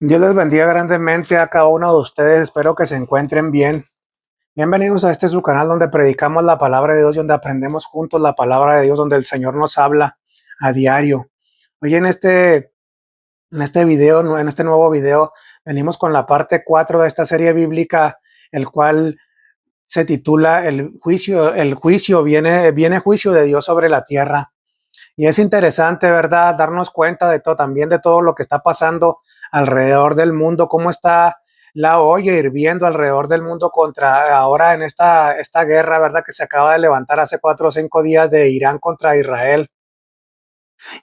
Dios les bendiga grandemente a cada uno de ustedes. Espero que se encuentren bien. Bienvenidos a este su canal donde predicamos la palabra de Dios y donde aprendemos juntos la palabra de Dios, donde el Señor nos habla a diario. Hoy en este video, en este nuevo video, venimos con la parte 4 de esta serie bíblica, el cual se titula El juicio, viene juicio de Dios sobre la tierra. Y es interesante, ¿verdad? Darnos cuenta de todo, también de todo lo que está pasando alrededor del mundo, cómo está la olla hirviendo alrededor del mundo contra ahora en esta guerra, ¿verdad? Que se acaba de levantar hace 4 o 5 días de Irán contra Israel.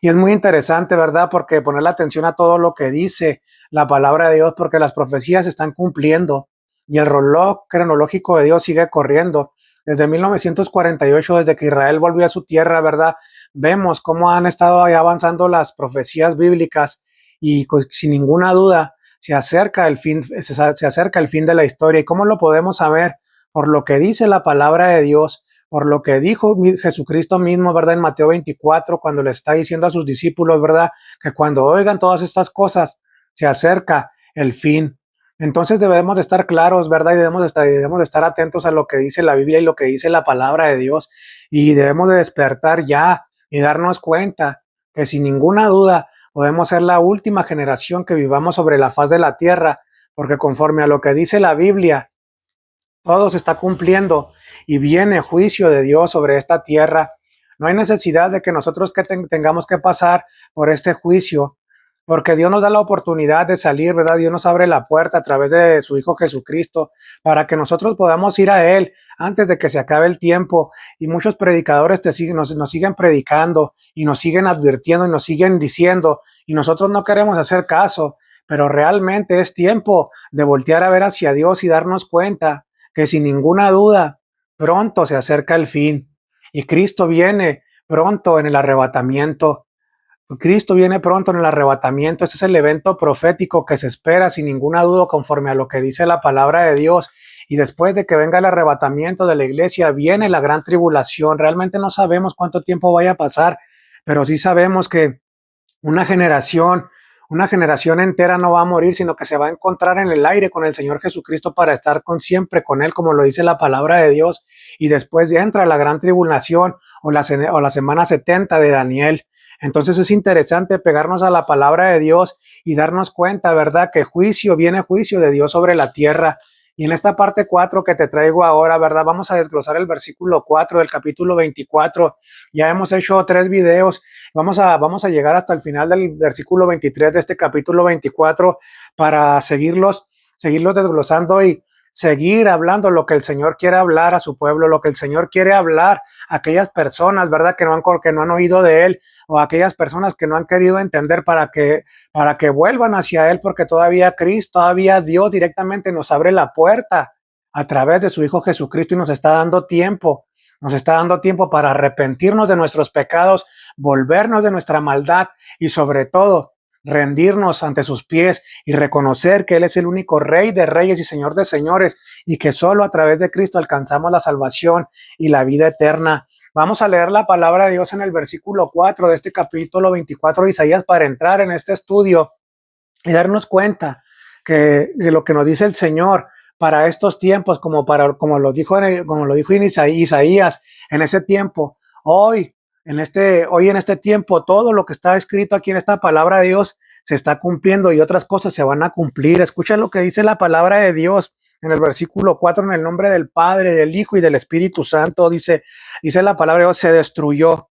Y es muy interesante, ¿verdad? Porque poner la atención a todo lo que dice la palabra de Dios, porque las profecías se están cumpliendo y el reloj cronológico de Dios sigue corriendo. Desde 1948, desde que Israel volvió a su tierra, ¿verdad? Vemos cómo han estado ahí avanzando las profecías bíblicas y sin ninguna duda se acerca el fin de la historia. ¿Y cómo lo podemos saber? Por lo que dice la palabra de Dios, por lo que dijo Jesucristo mismo, ¿verdad? En Mateo 24, cuando le está diciendo a sus discípulos, ¿verdad? Que cuando oigan todas estas cosas, se acerca el fin. Entonces debemos de estar claros, ¿verdad? Y debemos de estar atentos a lo que dice la Biblia y lo que dice la palabra de Dios. Y debemos de despertar ya y darnos cuenta que sin ninguna duda podemos ser la última generación que vivamos sobre la faz de la tierra, porque conforme a lo que dice la Biblia, todo se está cumpliendo y viene juicio de Dios sobre esta tierra. No hay necesidad de que nosotros tengamos que pasar por este juicio, porque Dios nos da la oportunidad de salir, ¿verdad? Dios nos abre la puerta a través de su Hijo Jesucristo para que nosotros podamos ir a Él antes de que se acabe el tiempo. Y muchos predicadores nos siguen predicando y nos siguen advirtiendo y nos siguen diciendo, y nosotros no queremos hacer caso, pero realmente es tiempo de voltear a ver hacia Dios y darnos cuenta que sin ninguna duda pronto se acerca el fin y Cristo viene pronto en el arrebatamiento. Cristo viene pronto en el arrebatamiento. Ese es el evento profético que se espera sin ninguna duda conforme a lo que dice la palabra de Dios. Y después de que venga el arrebatamiento de la iglesia, viene la gran tribulación. Realmente no sabemos cuánto tiempo vaya a pasar, pero sí sabemos que una generación, una generación entera no va a morir, sino que se va a encontrar en el aire con el Señor Jesucristo para estar siempre con Él, como lo dice la palabra de Dios. Y después entra la gran tribulación o la semana 70 de Daniel. Entonces es interesante pegarnos a la palabra de Dios y darnos cuenta, ¿verdad? Que viene juicio de Dios sobre la tierra. Y en esta parte 4 que te traigo ahora, ¿verdad? Vamos a desglosar el versículo 4 del capítulo 24. Ya hemos hecho 3 videos. Vamos a llegar hasta el final del versículo 23 de este capítulo 24 para seguirlos desglosando y seguir hablando lo que el Señor quiere hablar a su pueblo, lo que el Señor quiere hablar a aquellas personas, ¿verdad? Que no han oído de Él, o a aquellas personas que no han querido entender para que vuelvan hacia Él, porque todavía Dios directamente nos abre la puerta a través de su Hijo Jesucristo y nos está dando tiempo para arrepentirnos de nuestros pecados, volvernos de nuestra maldad y sobre todo rendirnos ante sus pies y reconocer que Él es el único Rey de reyes y Señor de señores y que solo a través de Cristo alcanzamos la salvación y la vida eterna. Vamos a leer la palabra de Dios en el versículo 4 de este capítulo 24 de Isaías para entrar en este estudio y darnos cuenta de lo que nos dice el Señor para estos tiempos, como lo dijo en Isaías en ese tiempo. Hoy en este tiempo, todo lo que está escrito aquí en esta palabra de Dios se está cumpliendo y otras cosas se van a cumplir. Escucha lo que dice la palabra de Dios en el versículo 4, en el nombre del Padre, del Hijo y del Espíritu Santo. Dice la palabra de Dios: se destruyó,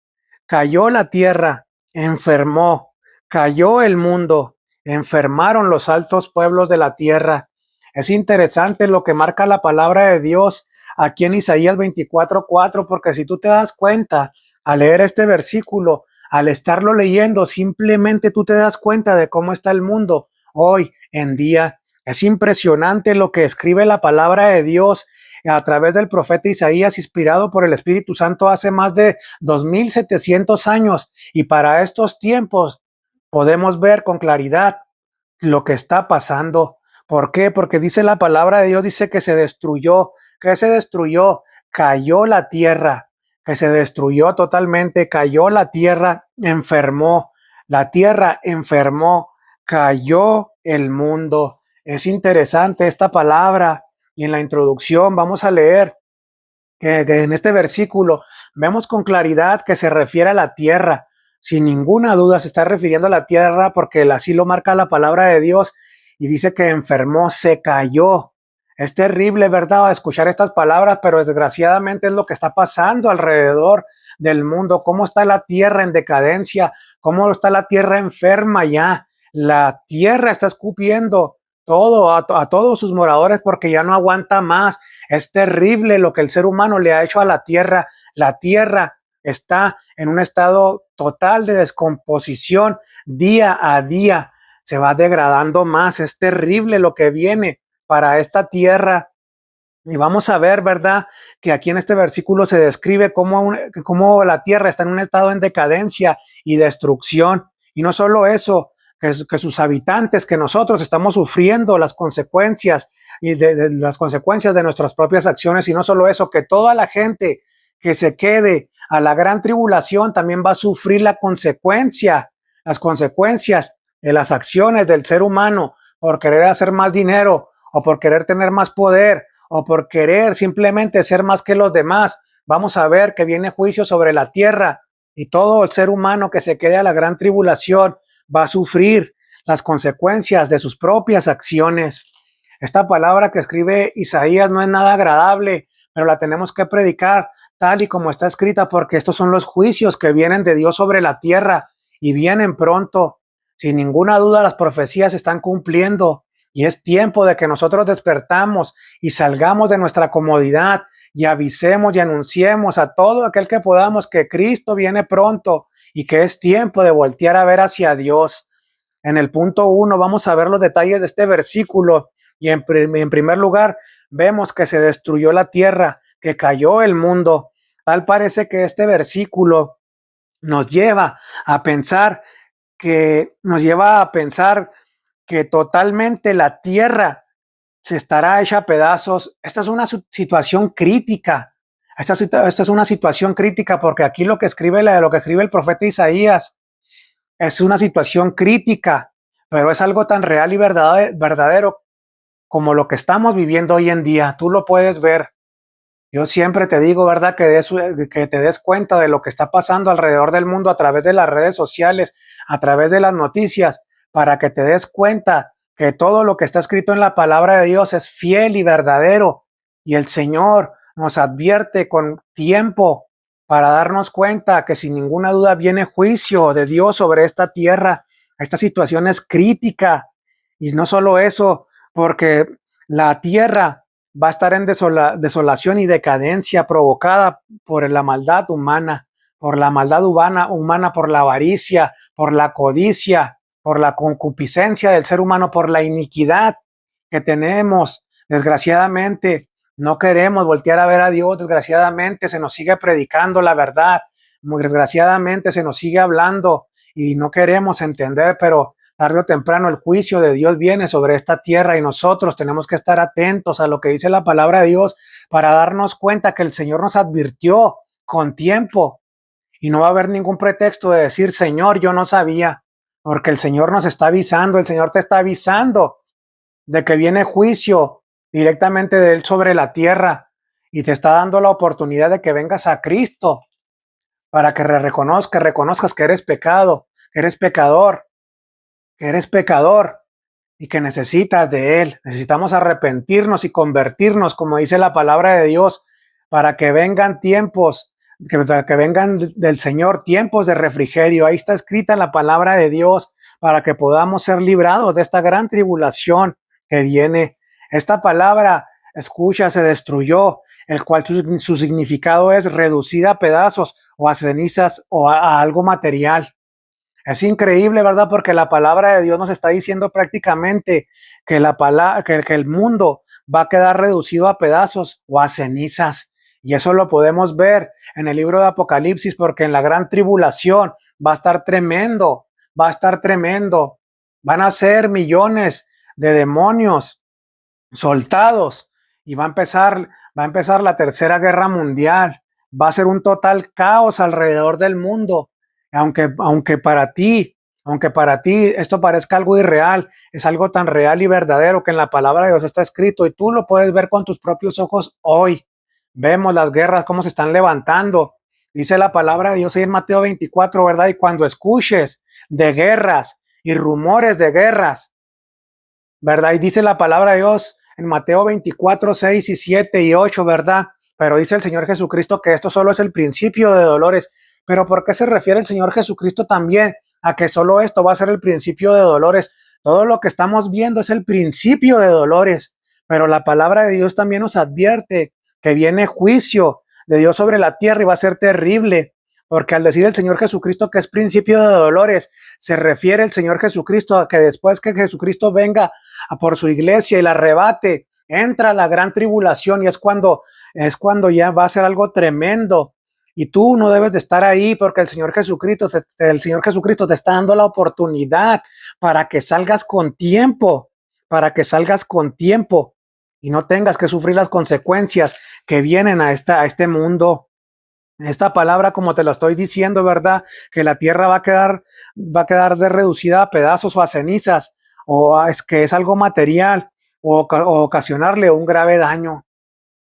cayó la tierra, enfermó, cayó el mundo, enfermaron los altos pueblos de la tierra. Es interesante lo que marca la palabra de Dios aquí en Isaías 24:4, porque si tú te das cuenta al leer este versículo, al estarlo leyendo, simplemente tú te das cuenta de cómo está el mundo hoy en día. Es impresionante lo que escribe la palabra de Dios a través del profeta Isaías, inspirado por el Espíritu Santo hace más de 2700 años. Y para estos tiempos podemos ver con claridad lo que está pasando. ¿Por qué? Porque dice la palabra de Dios, dice que se destruyó. ¿Qué se destruyó? Cayó la tierra, que se destruyó totalmente, cayó la tierra, enfermó, cayó el mundo. Es interesante esta palabra y en la introducción vamos a leer que en este versículo vemos con claridad que se refiere a la tierra. Sin ninguna duda se está refiriendo a la tierra porque así lo marca la palabra de Dios y dice que enfermó, se cayó. Es terrible, ¿verdad?, escuchar estas palabras, pero desgraciadamente es lo que está pasando alrededor del mundo. ¿Cómo está la tierra en decadencia? ¿Cómo está la tierra enferma ya? La tierra está escupiendo todo a todos sus moradores porque ya no aguanta más. Es terrible lo que el ser humano le ha hecho a la tierra. La tierra está en un estado total de descomposición día a día. Se va degradando más. Es terrible lo que viene para esta tierra. Y vamos a ver, ¿verdad?, que aquí en este versículo se describe cómo la tierra está en un estado en decadencia y destrucción. Y no solo eso, que sus habitantes, que nosotros estamos sufriendo las consecuencias y de las consecuencias de nuestras propias acciones. Y no solo eso, que toda la gente que se quede a la gran tribulación también va a sufrir las consecuencias de las acciones del ser humano por querer hacer más dinero o por querer tener más poder o por querer simplemente ser más que los demás. Vamos a ver que viene juicio sobre la tierra y todo el ser humano que se quede a la gran tribulación va a sufrir las consecuencias de sus propias acciones. Esta palabra que escribe Isaías no es nada agradable, pero la tenemos que predicar tal y como está escrita, porque estos son los juicios que vienen de Dios sobre la tierra y vienen pronto. Sin ninguna duda las profecías se están cumpliendo y es tiempo de que nosotros despertamos y salgamos de nuestra comodidad y avisemos y anunciemos a todo aquel que podamos que Cristo viene pronto y que es tiempo de voltear a ver hacia Dios. En el punto 1 vamos a ver los detalles de este versículo y en primer lugar vemos que se destruyó la tierra, que cayó el mundo. Tal parece que este versículo nos lleva a pensar que totalmente la tierra se estará hecha a pedazos. Esta es una situación crítica. Esta es una situación crítica porque aquí lo que escribe el profeta Isaías es una situación crítica, pero es algo tan real y verdadero como lo que estamos viviendo hoy en día. Tú lo puedes ver. Yo siempre te digo, ¿verdad?, que te des cuenta de lo que está pasando alrededor del mundo a través de las redes sociales, a través de las noticias, para que te des cuenta que todo lo que está escrito en la palabra de Dios es fiel y verdadero. Y el Señor nos advierte con tiempo para darnos cuenta que sin ninguna duda viene juicio de Dios sobre esta tierra. Esta situación es crítica. Y no solo eso, porque la tierra va a estar en desolación y decadencia provocada por la maldad humana, por la avaricia, por la codicia, por la concupiscencia del ser humano, por la iniquidad que tenemos. Desgraciadamente, no queremos voltear a ver a Dios. Desgraciadamente, se nos sigue predicando la verdad. Muy desgraciadamente, se nos sigue hablando y no queremos entender, pero tarde o temprano el juicio de Dios viene sobre esta tierra y nosotros tenemos que estar atentos a lo que dice la palabra de Dios para darnos cuenta que el Señor nos advirtió con tiempo y no va a haber ningún pretexto de decir, Señor, yo no sabía, porque el Señor nos está avisando, el Señor te está avisando de que viene juicio directamente de Él sobre la tierra y te está dando la oportunidad de que vengas a Cristo para que reconozcas que eres pecado, que eres pecador y que necesitas de Él. Necesitamos arrepentirnos y convertirnos, como dice la palabra de Dios, para que vengan tiempos, que vengan del Señor tiempos de refrigerio. Ahí está escrita la palabra de Dios para que podamos ser librados de esta gran tribulación que viene. Esta palabra, escucha, se destruyó, el cual su significado es reducida a pedazos o a cenizas o a algo material. Es increíble, ¿verdad? Porque la palabra de Dios nos está diciendo prácticamente que que el mundo va a quedar reducido a pedazos o a cenizas. Y eso lo podemos ver en el libro de Apocalipsis, porque en la gran tribulación va a estar tremendo, va a estar tremendo. Van a ser millones de demonios soltados y va a empezar la tercera guerra mundial. Va a ser un total caos alrededor del mundo. Aunque para ti Aunque para ti esto parezca algo irreal, es algo tan real y verdadero que en la palabra de Dios está escrito y tú lo puedes ver con tus propios ojos hoy. Vemos las guerras, cómo se están levantando. Dice la palabra de Dios ahí en Mateo 24, ¿verdad? Y cuando escuches de guerras y rumores de guerras, ¿verdad? Y dice la palabra de Dios en Mateo 24, 6 y 7 y 8, ¿verdad? Pero dice el Señor Jesucristo que esto solo es el principio de dolores. Pero ¿por qué se refiere el Señor Jesucristo también a que solo esto va a ser el principio de dolores? Todo lo que estamos viendo es el principio de dolores, pero la palabra de Dios también nos advierte que viene juicio de Dios sobre la tierra y va a ser terrible, porque al decir el Señor Jesucristo que es principio de dolores, se refiere el Señor Jesucristo a que después que Jesucristo venga a por su iglesia y la arrebate, entra la gran tribulación y es cuando ya va a ser algo tremendo. Y tú no debes de estar ahí porque el Señor Jesucristo te está dando la oportunidad para que salgas con tiempo, para que salgas con tiempo y no tengas que sufrir las consecuencias que vienen a este mundo. Esta palabra, como te lo estoy diciendo, ¿verdad? Que la tierra va a quedar reducida a pedazos o a cenizas, es que es algo material, o ocasionarle un grave daño.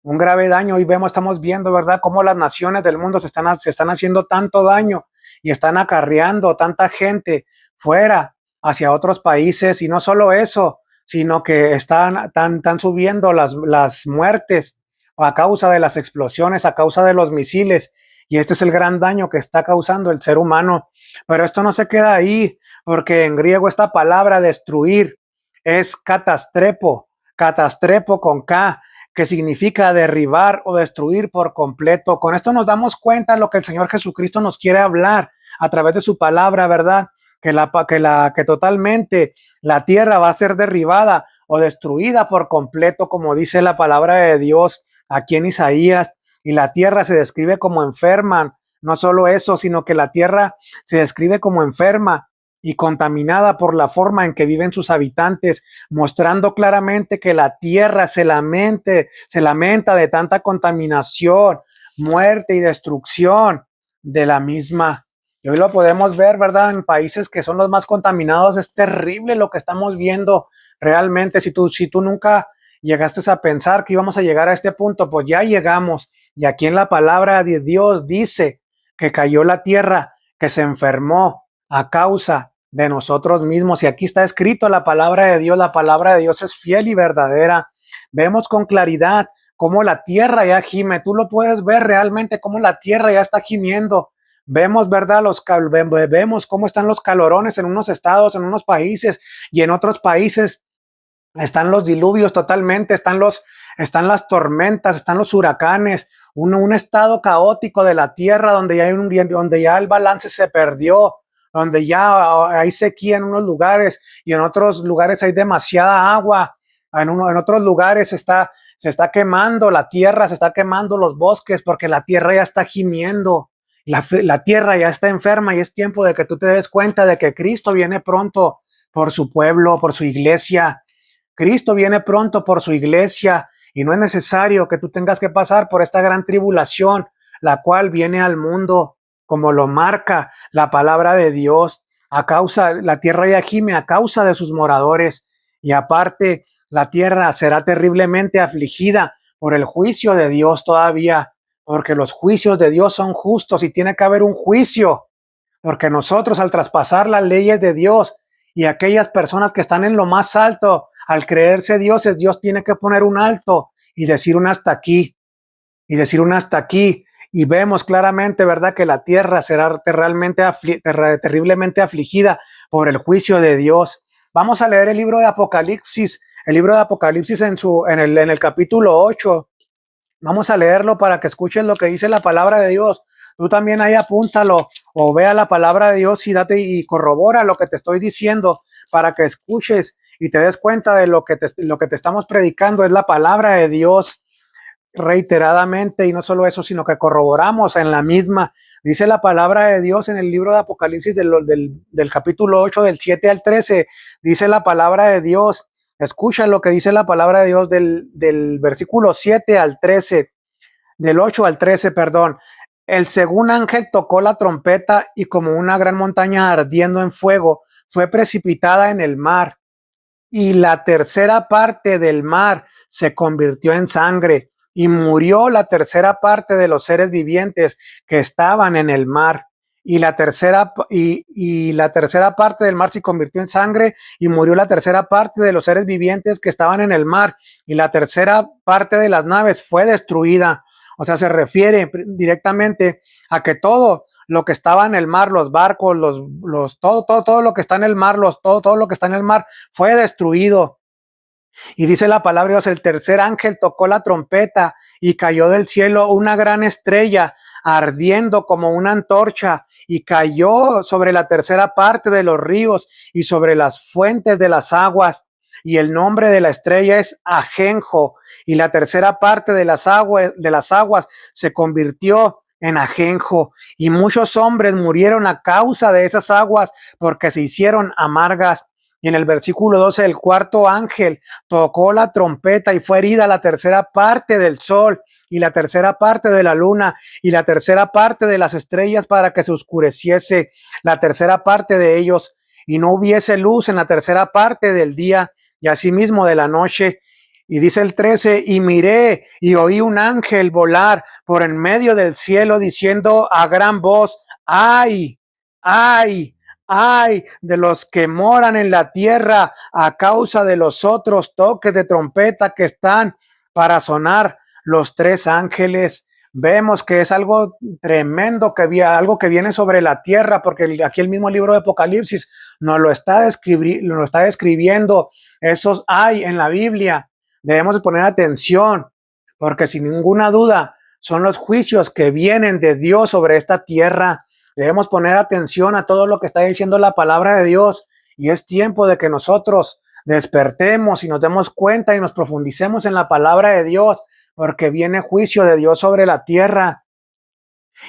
Un grave daño. Hoy estamos viendo, ¿verdad?, cómo las naciones del mundo se están haciendo tanto daño y están acarreando tanta gente fuera hacia otros países. Y no solo eso, sino que están subiendo las muertes a causa de las explosiones, a causa de los misiles. Y este es el gran daño que está causando el ser humano. Pero esto no se queda ahí, porque en griego esta palabra destruir es catastrepo con K, que significa derribar o destruir por completo. Con esto nos damos cuenta de lo que el Señor Jesucristo nos quiere hablar a través de su palabra, ¿verdad? Que totalmente la tierra va a ser derribada o destruida por completo, como dice la palabra de Dios aquí en Isaías, y la tierra se describe como enferma. No solo eso, sino que la tierra se describe como enferma y contaminada por la forma en que viven sus habitantes, mostrando claramente que la tierra se lamenta de tanta contaminación, muerte y destrucción de la misma. Y hoy lo podemos ver, ¿verdad? En países que son los más contaminados, es terrible lo que estamos viendo realmente. Si tú nunca llegaste a pensar que íbamos a llegar a este punto, pues ya llegamos. Y aquí en la palabra de Dios dice que cayó la tierra, que se enfermó a causa de nosotros mismos. Y aquí está escrito la palabra de Dios. La palabra de Dios es fiel y verdadera. Vemos con claridad cómo la tierra ya gime. Tú lo puedes ver realmente, cómo la tierra ya está gimiendo. Vemos, ¿verdad? Vemos cómo están los calorones en unos estados, en unos países, y en otros países están los diluvios totalmente, están las tormentas, están los huracanes, un estado caótico de la tierra donde ya el balance se perdió, donde ya hay sequía en unos lugares y en otros lugares hay demasiada agua, en otros lugares se está quemando la tierra, se está quemando los bosques porque la tierra ya está gimiendo, la tierra ya está enferma y es tiempo de que tú te des cuenta de que Cristo viene pronto por su pueblo, por su iglesia. Cristo viene pronto por su iglesia y no es necesario que tú tengas que pasar por esta gran tribulación, la cual viene al mundo, como lo marca la palabra de Dios. La tierra ya gime a causa de sus moradores, y aparte la tierra será terriblemente afligida por el juicio de Dios todavía, porque los juicios de Dios son justos y tiene que haber un juicio, porque nosotros al traspasar las leyes de Dios y aquellas personas que están en lo más alto, al creerse dioses, Dios tiene que poner un alto y decir un hasta aquí, y decir un hasta aquí. Y vemos claramente, ¿verdad?, que la tierra será terriblemente afligida por el juicio de Dios. Vamos a leer el libro de Apocalipsis, en el capítulo 8. Vamos a leerlo para que escuchen lo que dice la palabra de Dios. Tú también ahí apúntalo o vea la palabra de Dios y corrobora lo que te estoy diciendo para que escuches y te des cuenta de lo que te estamos predicando. Es la palabra de Dios reiteradamente, y no solo eso, sino que corroboramos en la misma. Dice la palabra de Dios en el libro de Apocalipsis del capítulo 8, del 7 al 13. Dice la palabra de Dios. Escucha lo que dice la palabra de Dios del versículo 7 al 13, del 8 al 13, perdón. El segundo ángel tocó la trompeta y como una gran montaña ardiendo en fuego fue precipitada en el mar, y la tercera parte del mar se convirtió en sangre, y murió la tercera parte de los seres vivientes que estaban en el mar. Y la tercera parte del mar se convirtió en sangre, y murió la tercera parte de los seres vivientes que estaban en el mar, y la tercera parte de las naves fue destruida. O sea, se refiere directamente a que todo lo que estaba en el mar, los barcos, todo lo que está en el mar, todo lo que está en el mar fue destruido. Y dice la palabra de Dios, el tercer ángel tocó la trompeta y cayó del cielo una gran estrella ardiendo como una antorcha, y cayó sobre la tercera parte de los ríos y sobre las fuentes de las aguas. Y el nombre de la estrella es Ajenjo, y la tercera parte de las aguas se convirtió en ajenjo, y muchos hombres murieron a causa de esas aguas, porque se hicieron amargas. Y en el versículo 12, el cuarto ángel tocó la trompeta, y fue herida la tercera parte del sol, y la tercera parte de la luna, y la tercera parte de las estrellas, para que se oscureciese la tercera parte de ellos, y no hubiese luz en la tercera parte del día, y asimismo de la noche. Y dice el 13, y miré y oí un ángel volar por en medio del cielo, diciendo a gran voz, ¡ay, ay! ¡Ay de los que moran en la tierra a causa de los otros toques de trompeta que están para sonar los tres ángeles! Vemos que es algo tremendo, algo que viene sobre la tierra, porque aquí el mismo libro de Apocalipsis nos lo está describiendo. Esos hay en la Biblia. Debemos de poner atención, porque sin ninguna duda son los juicios que vienen de Dios sobre esta tierra. Debemos poner atención a todo lo que está diciendo la palabra de Dios, y es tiempo de que nosotros despertemos y nos demos cuenta y nos profundicemos en la palabra de Dios, porque viene juicio de Dios sobre la tierra.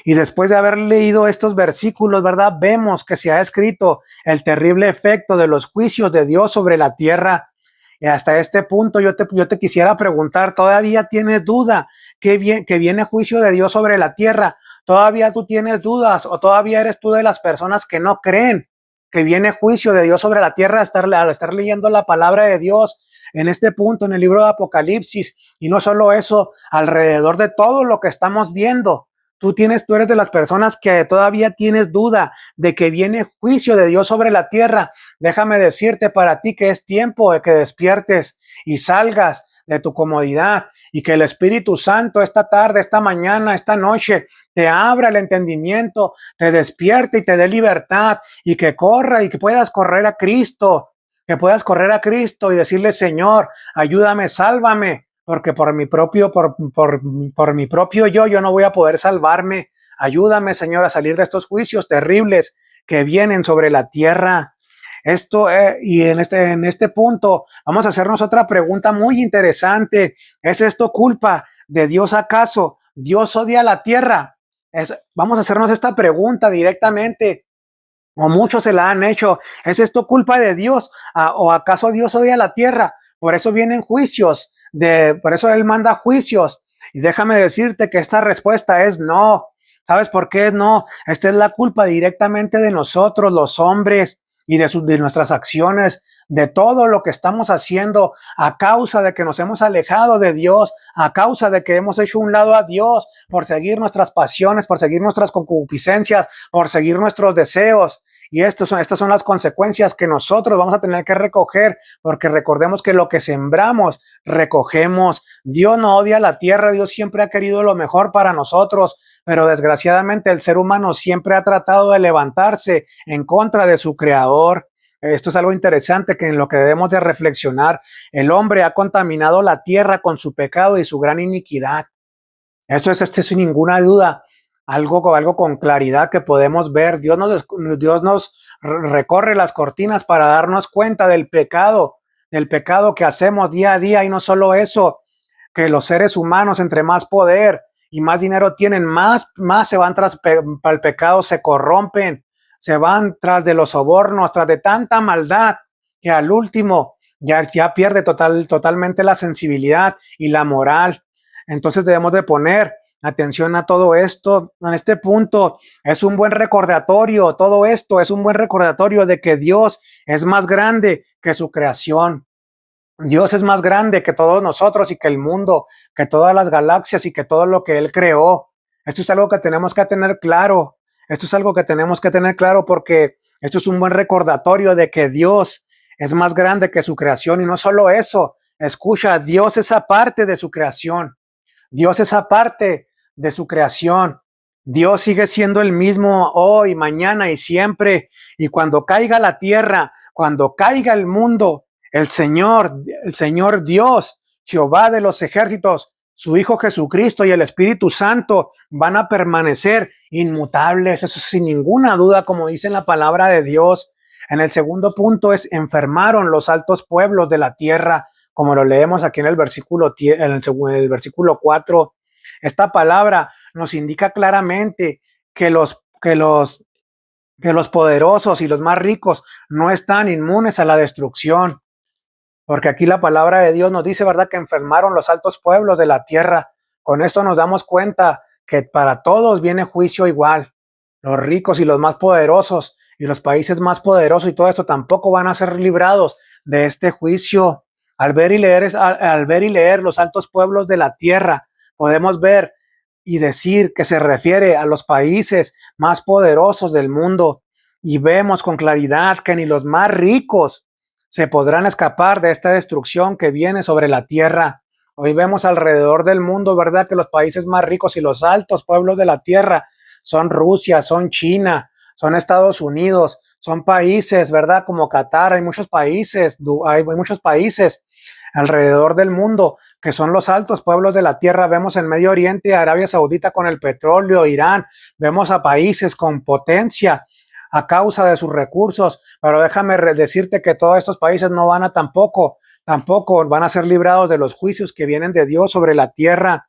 Y después de haber leído estos versículos, ¿verdad? Vemos que se ha escrito el terrible efecto de los juicios de Dios sobre la tierra. Y hasta este punto yo te quisiera preguntar, ¿todavía tienes duda que viene juicio de Dios sobre la tierra? ¿Todavía tú tienes dudas, o todavía eres tú de las personas que no creen que viene juicio de Dios sobre la tierra al estar leyendo la palabra de Dios en este punto en el libro de Apocalipsis? Y no solo eso, alrededor de todo lo que estamos viendo, tú eres de las personas que todavía tienes duda de que viene juicio de Dios sobre la tierra. Déjame decirte para ti que es tiempo de que despiertes y salgas de tu comodidad, y que el Espíritu Santo esta tarde, esta mañana, esta noche te abra el entendimiento, te despierte y te dé libertad, y que puedas correr a Cristo, y decirle: Señor, ayúdame, sálvame, porque por mi propio yo no voy a poder salvarme. Ayúdame, Señor, a salir de estos juicios terribles que vienen sobre la tierra. Y en este punto vamos a hacernos otra pregunta muy interesante. ¿Es esto culpa de Dios acaso? ¿Dios odia la tierra? Vamos a hacernos esta pregunta directamente, o muchos se la han hecho. ¿Es esto culpa de Dios? ¿O acaso Dios odia la tierra? Por eso vienen juicios, por eso Él manda juicios. Y déjame decirte que esta respuesta es no. ¿Sabes por qué es no? Esta es la culpa directamente de nosotros, los hombres, y de nuestras acciones, de todo lo que estamos haciendo a causa de que nos hemos alejado de Dios, a causa de que hemos hecho un lado a Dios por seguir nuestras pasiones, por seguir nuestras concupiscencias, por seguir nuestros deseos. Y estas son las consecuencias que nosotros vamos a tener que recoger, porque recordemos que lo que sembramos, recogemos. Dios no odia la tierra, Dios siempre ha querido lo mejor para nosotros, pero desgraciadamente el ser humano siempre ha tratado de levantarse en contra de su creador. Esto es algo interesante en lo que debemos de reflexionar. El hombre ha contaminado la tierra con su pecado y su gran iniquidad. Esto es sin ninguna duda algo con claridad que podemos ver. Dios nos recorre las cortinas para darnos cuenta del pecado que hacemos día a día. Y no solo eso, que los seres humanos, entre más poder y más dinero tienen, más se van tras el pecado, se corrompen, se van tras de los sobornos, tras de tanta maldad, que al último ya pierde totalmente la sensibilidad y la moral. Entonces debemos de poner atención a todo esto. En este punto es un buen recordatorio, todo esto es un buen recordatorio de que Dios es más grande que su creación. Dios es más grande que todos nosotros y que el mundo, que todas las galaxias y que todo lo que Él creó. Esto es algo que tenemos que tener claro. Esto es algo que tenemos que tener claro porque esto es un buen recordatorio de que Dios es más grande que su creación. Y no solo eso, escucha, Dios es aparte de su creación. Dios es aparte de su creación. Dios sigue siendo el mismo hoy, mañana y siempre. Y cuando caiga la tierra, cuando caiga el mundo, el Señor Dios, Jehová de los ejércitos, su Hijo Jesucristo y el Espíritu Santo van a permanecer inmutables. Eso sin ninguna duda, como dice en la palabra de Dios. En el segundo punto es enfermaron los altos pueblos de la tierra, como lo leemos aquí en el versículo 4. Esta palabra nos indica claramente que los poderosos y los más ricos no están inmunes a la destrucción, porque aquí la palabra de Dios nos dice, ¿verdad?, que enfermaron los altos pueblos de la tierra. Con esto nos damos cuenta que para todos viene juicio igual. Los ricos y los más poderosos y los países más poderosos y todo esto tampoco van a ser librados de este juicio. Al ver y leer los altos pueblos de la tierra, podemos ver y decir que se refiere a los países más poderosos del mundo, y vemos con claridad que ni los más ricos se podrán escapar de esta destrucción que viene sobre la tierra. Hoy vemos alrededor del mundo, ¿verdad?, que los países más ricos y los altos pueblos de la tierra son Rusia, son China, son Estados Unidos, son países, ¿verdad?, como Qatar. Hay muchos países alrededor del mundo que son los altos pueblos de la tierra. Vemos en Medio Oriente, Arabia Saudita con el petróleo, Irán, vemos a países con potencia a causa de sus recursos, pero déjame decirte que todos estos países no van a tampoco van a ser librados de los juicios que vienen de Dios sobre la tierra.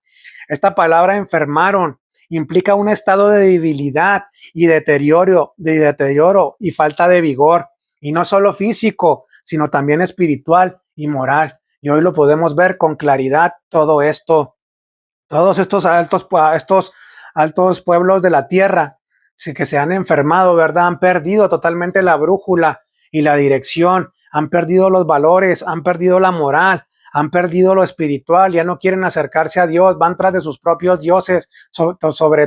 Esta palabra enfermaron implica un estado de debilidad y deterioro y falta de vigor, y no solo físico, sino también espiritual y moral. Y hoy lo podemos ver con claridad todo esto. Todos estos altos pueblos de la tierra que se han enfermado, ¿verdad?, han perdido totalmente la brújula y la dirección, han perdido los valores, han perdido la moral, han perdido lo espiritual, ya no quieren acercarse a Dios, van tras de sus propios dioses,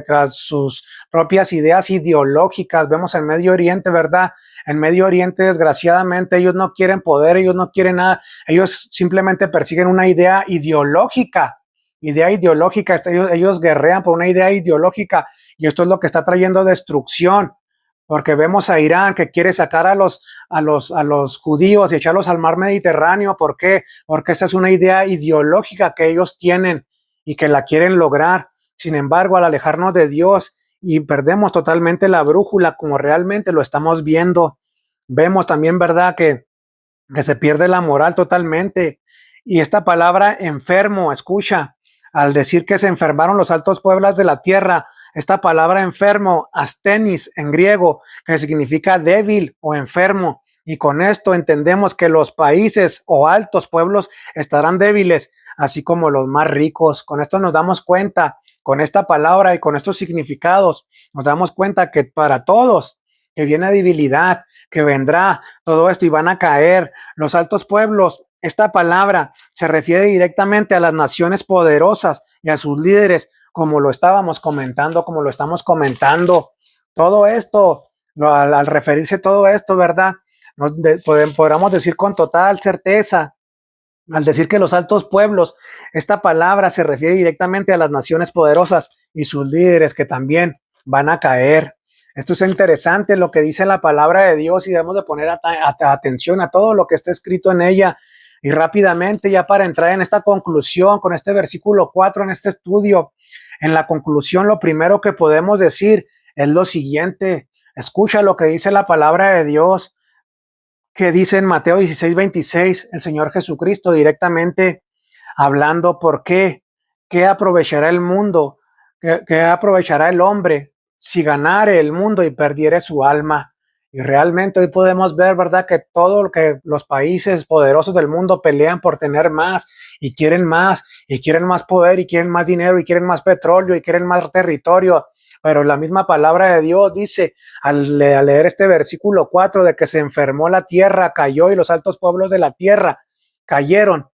tras sus propias ideas ideológicas. Vemos en Medio Oriente, ¿verdad? En Medio Oriente, desgraciadamente, ellos no quieren poder, ellos no quieren nada, ellos simplemente persiguen una idea ideológica. Ellos guerrean por una idea ideológica, y esto es lo que está trayendo destrucción, porque vemos a Irán que quiere sacar a los judíos y echarlos al mar Mediterráneo. ¿Por qué? Porque esa es una idea ideológica que ellos tienen y que la quieren lograr. Sin embargo, al alejarnos de Dios y perdemos totalmente la brújula como realmente lo estamos viendo, vemos también, ¿verdad?, que se pierde la moral totalmente. Y esta palabra enfermo, escucha, al decir que se enfermaron los altos pueblos de la tierra, esta palabra enfermo, astenis en griego, que significa débil o enfermo. Y con esto entendemos que los países o altos pueblos estarán débiles, así como los más ricos. Con esto nos damos cuenta, con esta palabra y con estos significados, nos damos cuenta que para todos, que viene debilidad, que vendrá todo esto y van a caer los altos pueblos. Esta palabra se refiere directamente a las naciones poderosas y a sus líderes, como lo estamos comentando. Todo esto, al referirse a todo esto, ¿verdad?, podríamos decir con total certeza, al decir que los altos pueblos, esta palabra se refiere directamente a las naciones poderosas y sus líderes que también van a caer. Esto es interesante lo que dice la palabra de Dios, y debemos de poner atención a todo lo que está escrito en ella. Y rápidamente, ya para entrar en esta conclusión, con este versículo 4, en este estudio, en la conclusión, lo primero que podemos decir es lo siguiente. Escucha lo que dice la palabra de Dios, que dice en Mateo 16:26, el Señor Jesucristo directamente hablando. ¿Por qué? ¿Qué aprovechará el mundo? ¿Qué aprovechará el hombre si ganare el mundo y perdiere su alma? Y realmente hoy podemos ver, ¿verdad?, que todo lo que los países poderosos del mundo pelean por tener más y quieren más poder, y quieren más dinero, y quieren más petróleo, y quieren más territorio. Pero la misma palabra de Dios dice, al leer este versículo 4, de que se enfermó la tierra, cayó y los altos pueblos de la tierra cayeron. O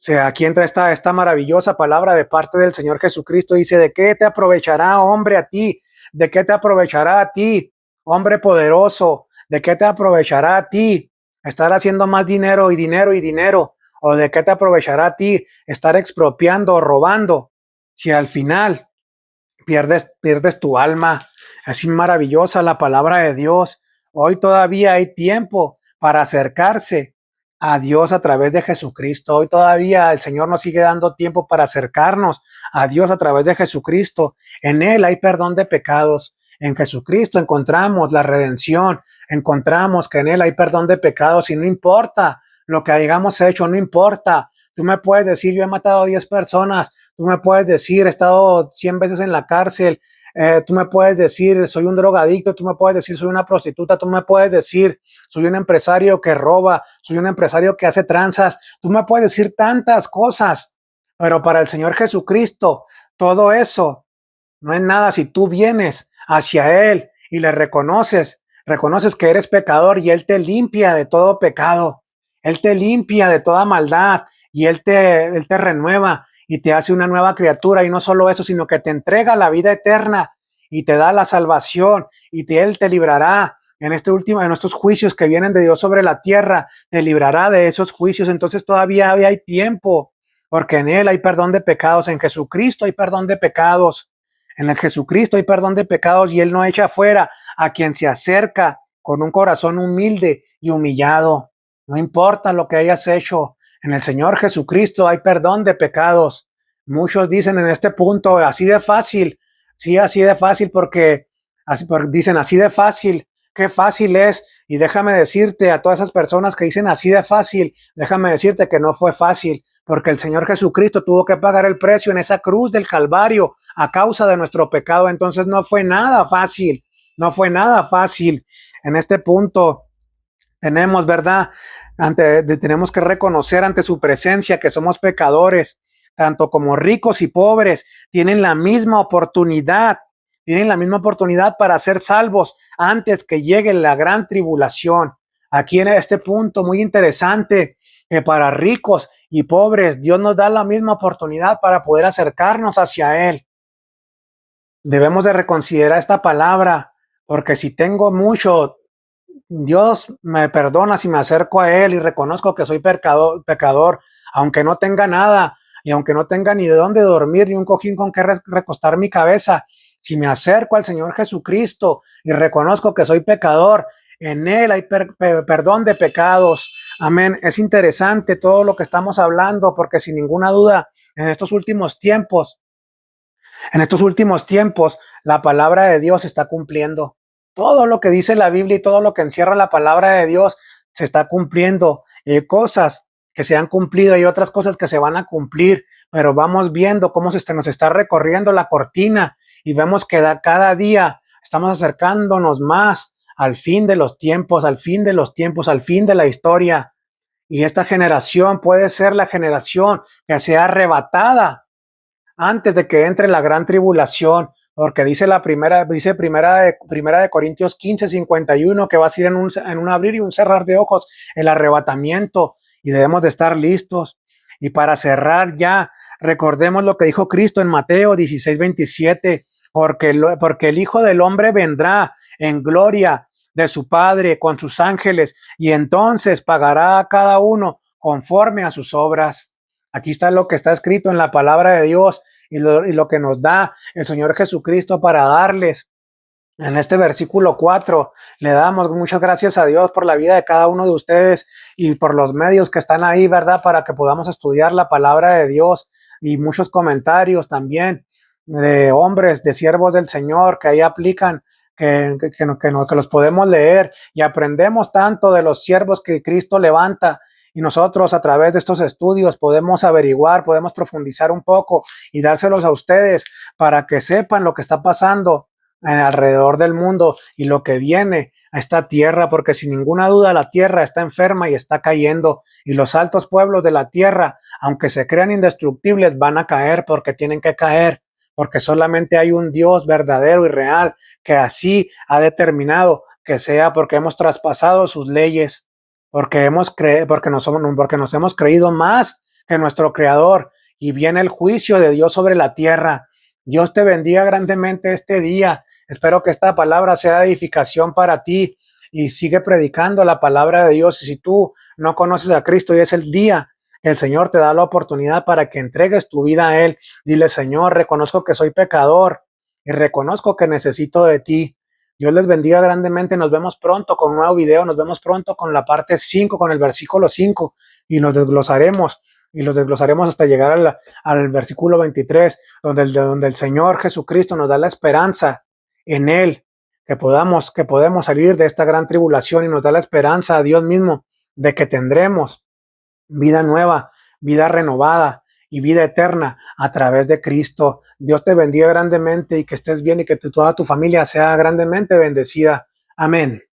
sea, aquí entra esta maravillosa palabra de parte del Señor Jesucristo. Dice, ¿de qué te aprovechará, hombre, a ti? ¿De qué te aprovechará a ti, hombre poderoso? ¿De qué te aprovechará a ti estar haciendo más dinero y dinero y dinero? ¿O de qué te aprovechará a ti estar expropiando o robando? Si al final pierdes tu alma. Es maravillosa la palabra de Dios. Hoy todavía hay tiempo para acercarse a Dios a través de Jesucristo. Hoy todavía el Señor nos sigue dando tiempo para acercarnos a Dios a través de Jesucristo. En Él hay perdón de pecados. En Jesucristo encontramos la redención. Encontramos que en Él hay perdón de pecados y no importa lo que hayamos hecho, no importa. Tú me puedes decir, yo he matado a 10 personas. Tú me puedes decir, he estado 100 veces en la cárcel. Tú me puedes decir, soy un drogadicto. Tú me puedes decir, soy una prostituta. Tú me puedes decir, soy un empresario que roba. Soy un empresario que hace tranzas. Tú me puedes decir tantas cosas. Pero para el Señor Jesucristo, todo eso no es nada si tú vienes hacia Él y le reconoces que eres pecador y Él te limpia de todo pecado. Él te limpia de toda maldad y Él te renueva y te hace una nueva criatura. Y no solo eso, sino que te entrega la vida eterna y te da la salvación y Él te librará en estos juicios que vienen de Dios sobre la tierra. Te librará de esos juicios. Entonces todavía hay tiempo, porque en Él hay perdón de pecados. En Jesucristo hay perdón de pecados. En el Jesucristo hay perdón de pecados y Él no echa fuera a quien se acerca con un corazón humilde y humillado. No importa lo que hayas hecho, en el Señor Jesucristo hay perdón de pecados. Muchos dicen en este punto, así de fácil. Sí, así de fácil, dicen así de fácil. Qué fácil es. Y déjame decirte a todas esas personas que dicen así de fácil, déjame decirte que no fue fácil, porque el Señor Jesucristo tuvo que pagar el precio en esa cruz del Calvario a causa de nuestro pecado. Entonces no fue nada fácil, no fue nada fácil. En este punto tenemos, ¿verdad? Tenemos que reconocer ante su presencia que somos pecadores, tanto como ricos y pobres, tienen la misma oportunidad para ser salvos antes que llegue la gran tribulación. Aquí en este punto muy interesante, que para ricos y pobres Dios nos da la misma oportunidad para poder acercarnos hacia Él. Debemos de reconsiderar esta palabra, porque si tengo mucho, Dios me perdona si me acerco a Él y reconozco que soy pecador, aunque no tenga nada y aunque no tenga ni de dónde dormir ni un cojín con que recostar mi cabeza. Si me acerco al Señor Jesucristo y reconozco que soy pecador, en Él hay perdón de pecados. Amén. Es interesante todo lo que estamos hablando, porque sin ninguna duda, en estos últimos tiempos, la palabra de Dios se está cumpliendo. Todo lo que dice la Biblia y todo lo que encierra la palabra de Dios se está cumpliendo. Cosas que se han cumplido y otras cosas que se van a cumplir, pero vamos viendo cómo nos está recorriendo la cortina y vemos que cada día estamos acercándonos más al fin de los tiempos, al fin de la historia. Y esta generación puede ser la generación que sea arrebatada antes de que entre la gran tribulación, porque dice primera de Corintios 15:51 que va a ser en un abrir y un cerrar de ojos el arrebatamiento, y debemos de estar listos. Y para cerrar ya, recordemos lo que dijo Cristo en Mateo 16:27, porque el Hijo del Hombre vendrá en gloria de su Padre con sus ángeles, y entonces pagará a cada uno conforme a sus obras. Aquí está lo que está escrito en la palabra de Dios y lo que nos da el Señor Jesucristo para darles. En este versículo 4 le damos muchas gracias a Dios por la vida de cada uno de ustedes y por los medios que están ahí, ¿verdad? Para que podamos estudiar la palabra de Dios, y muchos comentarios también de hombres, de siervos del Señor que ahí aplican, que los podemos leer y aprendemos tanto de los siervos que Cristo levanta. Y nosotros a través de estos estudios podemos averiguar, podemos profundizar un poco y dárselos a ustedes para que sepan lo que está pasando alrededor del mundo y lo que viene a esta tierra, porque sin ninguna duda la tierra está enferma y está cayendo, y los altos pueblos de la tierra, aunque se crean indestructibles, van a caer porque tienen que caer, porque solamente hay un Dios verdadero y real que así ha determinado que sea, porque hemos traspasado sus leyes, porque nos hemos creído más que nuestro Creador, y viene el juicio de Dios sobre la tierra. Dios te bendiga grandemente este día. Espero que esta palabra sea de edificación para ti, y sigue predicando la palabra de Dios. Y si tú no conoces a Cristo y es el día, el Señor te da la oportunidad para que entregues tu vida a Él. Dile: Señor, reconozco que soy pecador y reconozco que necesito de ti. Dios les bendiga grandemente. Nos vemos pronto con un nuevo video. Nos vemos pronto con la parte 5, con el versículo 5, y nos desglosaremos. Y los desglosaremos hasta llegar al versículo 23, donde el Señor Jesucristo nos da la esperanza en Él, que podemos salir de esta gran tribulación, y nos da la esperanza a Dios mismo de que tendremos vida nueva, vida renovada y vida eterna a través de Cristo. Dios te bendiga grandemente, y que estés bien, y que toda tu familia sea grandemente bendecida. Amén.